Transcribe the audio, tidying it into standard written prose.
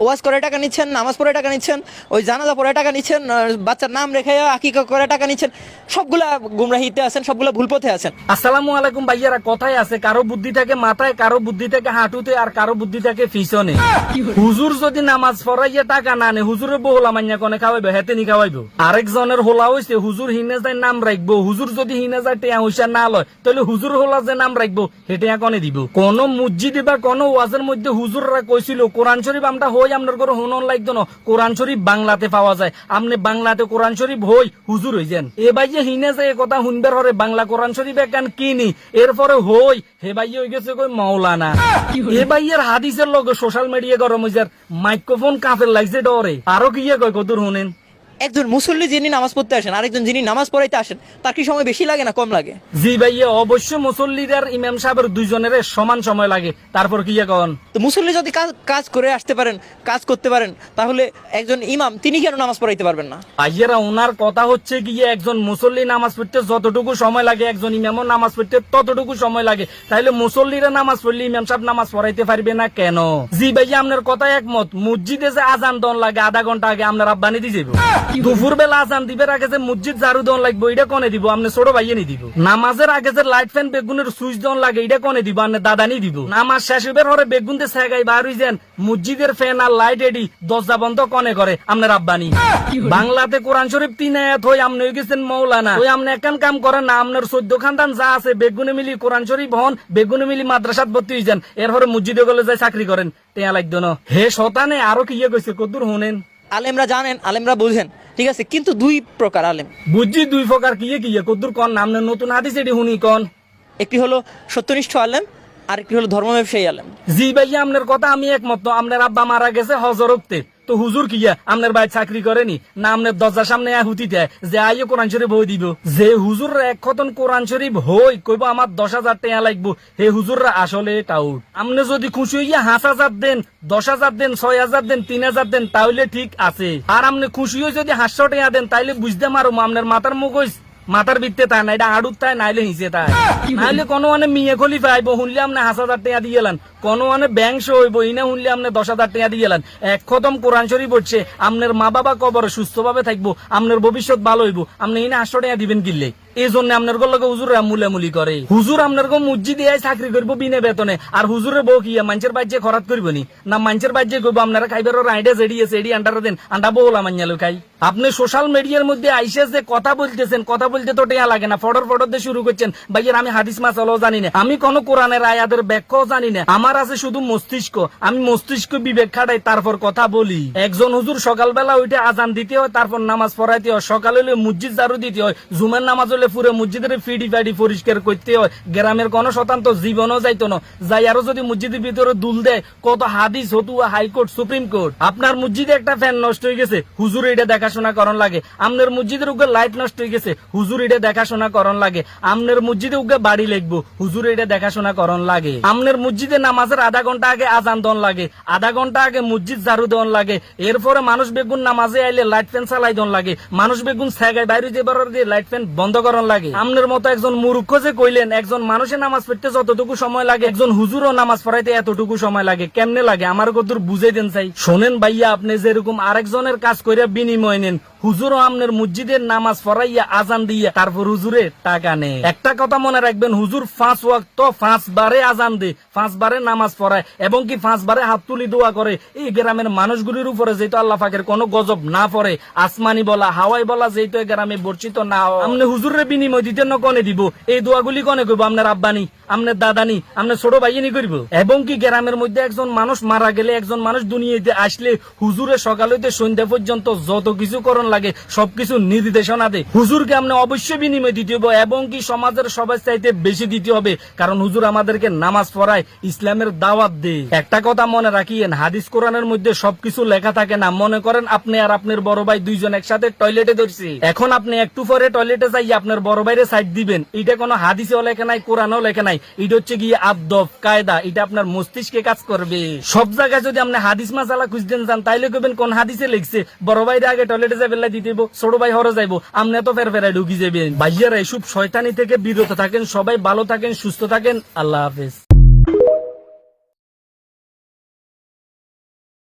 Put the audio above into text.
ওয়াজ করে টাকা নিচ্ছেন, নামাজ পড়ে টাকা নিচ্ছেন, ওই জানাজা পড়ে টাকা নিচ্ছেন, বাচ্চার নাম রেখে আকিকা করে টাকা নিচ্ছেন, সবগুলা গুমরাহিতে আছেন, সবগুলা ভুল পথে আছেন। আসসালামু আলাইকুম ভাইয়ারা, কথাই আছে কারো বুদ্ধি থাকে মাথায়, কারো বুদ্ধি থাকে হাঁটুতে, আর কারো বুদ্ধি থাকে পিছনে। হুজুর যদি নামাজ পড়াইয়া টাকা না নে, হুজুরের বহুলা মাইয়া কনে খাওয়াইবো, হেতে নি খাওয়াইবো। আরেকজনের হোলা হইছে হুজুর হিনে যায় নাম রাখবো, হুজুর যদি হিনে যায় টেয়া হুইসা না লয়, তাহলে হুজুর হোলা যে নাম রাখবো হেটে কনে দিব। কোন মসজিদে বা কোন ওয়াজের মধ্যে হুজুররা কইছিল কোরআন শরীফ আমরা হই আপনার ঘরে হুনন লাগতো না, কোরআন শরীফ বাংলাতে পাওয়া যায়, আপনি বাংলাতে কোরআন শরীফ হই হুজুর হই যান। এ ভাইয়ে হিনে যায় কথা শুনবার হরে বাংলা কোরআন শরীফ একান কিনি, এরপরে হই হে ভাইয়ে হয়ে গেছে কই মাওলানা। এ ভাইয়ের হাদিসের লগে সোশ্যাল মিডিয়া গরম হয়ে যার, মাইক্রোফোন কাফের লাগছে ডরে। আরো কি কয় কদুর শুনেন, একজন মুসল্লি যিনি নামাজ পড়তে আসেন, আরেকজন যিনি নামাজ পড়াইতে আসেন, তার কি সময় বেশি লাগে না কম লাগে? জি ভাইয়া, অবশ্য মুসল্লিদের ইমাম সাহেবের দুইজনের সমান সময় লাগে। তারপর কি কন, তো মুসল্লি যদি কাজ করে আসতে পারেন, কাজ করতে পারেন, তাহলে একজন ইমাম তিনি কেন নামাজ পড়াইতে পারবেন না? ভাইয়েরা ওনার কথা হচ্ছে গিয়ে একজন মুসল্লি নামাজ পড়তে যতটুকু সময় লাগে একজন ইমামও নামাজ পড়তে ততটুকু সময় লাগে, তাইলে মুসল্লিরা নামাজ পড়লে ইমাম সাহেব নামাজ পড়াইতে পারবে না কেন? জি ভাইয়া, আপনার কথা একমত। মসজিদে যে আজান দন লাগে আধা ঘন্টা আগে আপনার আব্বানি দিয়ে যাবো, দুপুর বেলা আজান দিবের আগে যে মসজিদ ঝাড়ু দন লাগবে এটা কনে দিব, আপনি ছোট ভাইয়ে নি দিব। নামাজের আগে যে লাইট ফ্যান বেগুনের সুইচ দন লাগে এটা কনে দিব, আপনি দাদানি দিব। নামাজ শেষ হইবার হরে বেগুন দিয়ে সেগাই বার হই যান, মসজিদের ফ্যান আর লাইট এডি দরজা বন্ধ কনে করে আপনার আব্বানি। বাংলাতে কোরআন শরীফ 3 আয়াত হই আপনি হয়ে গেছেন মৌলানা। ওই আপনি একান কাম করেন না, আপনার 14 খানদান যা আছে বেগুনে মিলি কোরআন শরীফ হন, বেগুনে মিলি মাদ্রাসাত ভর্তি হয়ে যান, এরপরে মসজিদে গেলে যাই চাকরি করেন, টেয়া লাগতো না। হে শতানে আরো কি কইছে কদ্দুর শুনেন। আলেমরা জানেন, আলেমরা বুঝেন, ঠিক আছে, কিন্তু দুই প্রকার আলেম। বুঝছি দুই প্রকার কি কদ্দুর কন নাম নতুন হাদিস এটি শুনি কন। একটি হলো সত্যনিষ্ঠ আলেম, আর একটি হলো ধর্ম ব্যবসায়ী আলেম। জি ভাইয়া, আপনার কথা আমি একমত। আপনার আব্বা মারা গেছে হজরতে, তো হুজুর কিয়া আপনার ভাই চাকরি করেনি না, আপনার দরজার সামনে হুতি দেয় যে আইও কোরআন শরীফ হই দিব। যে হুজুর এক খতন কোরআন শরীফ হই কইব আমার 10,000 টাকা লাগবো, হে হুজুররা আসলে টাউট। আপনি যদি খুশি হইয়া 5,000 দেন, 10,000 দেন, 6,000 দেন, 3,000 দেন, তাহলে ঠিক আছে। আর আপনি খুশি হয়ে যদি 500 টাকা দেন, তাইলে বুঝতে মারো আপনার মাথার মুখ মাথার ভিত্তে তাই না, এটা আড়ুত তাই নাইলে হিসে তাই, নাইলে কোনো মানে মিয়ে খলিফা আইব শুনলে আপনি 5,000 টাকা দিয়ে গেলেন, কোনো মানে ব্যাংশ হইব ইনা শুনলে আপনি 10,000 টাকা দিয়ে গেলেন। এক খতম কোরআন শরীফ পড়ছে, আপনার মা বাবা কবরে সুস্থ ভাবে থাকবো, আপনার ভবিষ্যৎ ভালো হইব, আপনি ইনা 500 টাকা দিবেন কিনলে। এই জন্য আপনার লগে হুজুররা মুলামুলি করে। হুজুর আপনার মসজিদে চাকরি করবো বিনা বেতনে, আর হুজুরের বউ কি মানুষের বাজ্যে খরাত করবো নি না, মানুষের বাজ্যে করবো আপনারা খাইবার আইডা জেডিয়েছে এডি আন্ডার দেন আন্ডা বউলা মাইয়ালো খাই। আপনি সোশ্যাল মিডিয়ার মধ্যে আইসে যে কথা বলতেছেন, কথা বলতে তো টেয়া লাগে না, ফটর ফটর দিয়ে শুরু করছেন। ভাইয়ের আমি হাদিস মাসালাও জানি না, আমি কোন কোরআনের আয়াতের ব্যাখ্যাও জানি না, আমার আছে শুধু মস্তিষ্ক, আমি মস্তিষ্ক বিবেক খাটাই তারপর কথা বলি। একজন হুজুর সকালবেলা উঠে আজান দিতে হয়, তারপর নামাজ পড়াইতে হয়, সকালে হলে মসজিদ ঝাড়ু দিতে হয়, জুমের নামাজ হলে পুরো মসজিদের ফিডি ফাইডি পরিষ্কার করতে হয়। গ্রামের কোন শতান্ত জীবনও যাইতো না, যাই আরো যদি মসজিদের ভিতরে দুল দেয় কত হাদিস হতুয়া হাইকোর্ট সুপ্রিম কোর্ট। আপনার মসজিদে একটা ফ্যান নষ্ট হয়ে গেছে, হুজুর এটা দেখাশোনা করন লাগে। আপনার মসজিদের উগে লাইট নষ্ট হয়ে গেছে, হুজুর এটা দেখাশোনা করন লাগে। আপনার মসজিদে উগে বাড়ি লাগবো, হুজুর এটা দেখাশোনা করন লাগে। আপনার মসজিদে নামাজের আধা ঘন্টা আগে আজান দন লাগে, আধা ঘন্টা আগে মসজিদ ঝাড়ু দন লাগে, এরপরে মানুষ বেগুন নামাজে আইলে লাইট ফ্যান চালাই দন লাগে, মানুষ বেগুন সেগায় বাইরে যেবার দিয়ে লাইট ফ্যান বন্ধ করন লাগে। আপনার মতো একজন মূর্খ যে কইলেন একজন মানুষের নামাজ পড়তে যতটুকু সময় লাগে একজন হুজুরও নামাজ পড়াইতে এতটুকু সময় লাগে, কেমনে লাগে আমার কতদূর বুঝাই দেন চাই। শোনেন ভাইয়া, আপনি যেরকম আরেকজনের কাজ করে বিনিময় নেন, হুজুরও আপনার মসজিদের নামাজ পড়াইয়া আজান দিয়া তারপর হুজুরের টাকা নেই। একটা কথা মনে রাখবেন, হুজুর 5 ওয়াক্ত 5 বারে আজান দে, 5 বারে নামাজ পড়ায় এবং কি 5 বারে হাত তুলি দোয়া করে। এই গ্রামের মানুষগুলির উপরে যেহেতু আল্লাহ পাকের কোনো গজব না পড়ে, আসমানি বলা হাওয়াই বলা যেহেতু গ্রামে বর্ষিত না, আপনি হুজুরের বিনিময় দিতে না কনে দিব, এই দোয়াগুলি কনে করবো আপনার আব্বানি, আপনার দাদানি, আপনার ছোট ভাইনি করব। এবং কি গ্রামের মধ্যে একজন মানুষ মারা গেলে, একজন মানুষ দুনিয়াতে আসলে হুজুরের সকাল হইতে সন্ধ্যা পর্যন্ত যত কিছু করণ লাগে সবকিছু নির্দেশনা দেয়, হুজুরকে আপনি অবশ্যই বিনিময় দিতে হবে এবং কি সমাজের সবার চাইতে বেশি দিতে হবে, কারণ হুজুর আমাদেরকে নামাজ পড়ায়, ইসলামের দাওয়াত দেয়। একটা কথা মনে রাখিয়েন, হাদিস কোরআনের মধ্যে সবকিছু লেখা থাকে না। মনে করেন আপনি আর আপনার বড় ভাই দুইজন একসাথে টয়লেটে ধরছি, এখন আপনি একটু পরে টয়লেটে যাই আপনার বড় ভাইরে সাইড দিবেন, এটা কোনো হাদিসেও লেখা নাই, কোরআনও লেখা নাই, এটা হচ্ছে গিয়ে আদব কায়দা, এটা আপনার মস্তিষ্কে কাজ করবে। সব জায়গায় যদি আপনি হাদিস মাসালা খুঁজতেন যান, তাইলে কইবেন কোন হাদিসে লিখছে বড় ভাইরে আগে টয়লেটে যাবে দিতে ছোট ভাই হরে যাইবো, আপনি তো ফেরায় ঢুকি যাবেন। ভাইয়ারা এসব শয়তানি থেকে বিরত থাকেন, সবাই ভালো থাকেন, সুস্থ থাকেন, আল্লাহ হাফেজ।